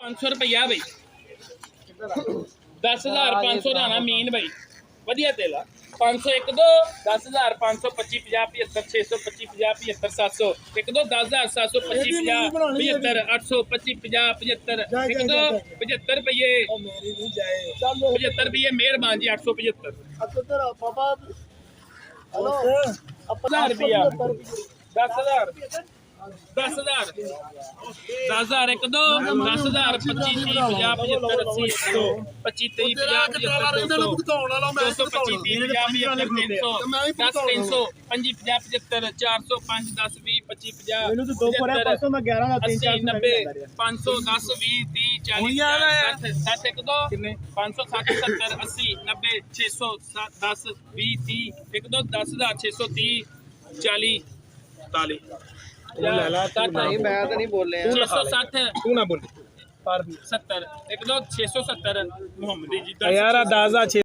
500 रुपया भाई 10,500 राना मीन भाई वधिया तेल 501 दो 10,000 525 50 75 625 50 75 700 एक दो 10,725 50 75 825 50 75 एक दो 75 रुपये 75 रुपये मेहरबान जी 875 10,000 रुपया 10,000 10,000 10,000 एक दो 10,000 25 30 50 75 80 100 25 30 50 200 225 30 50 300 10 300 5 50 75 400 5 10 20 25 50 80 90 500 10 20 30 40 60 एक दो 560 70 80 90 600 10 20 30 एक दो 10,630 40 45 नहीं मैं तो नहीं बोल रहे 660 तू ना बोल 70 एक दो 670 मोहम्मदी जी यार 10,000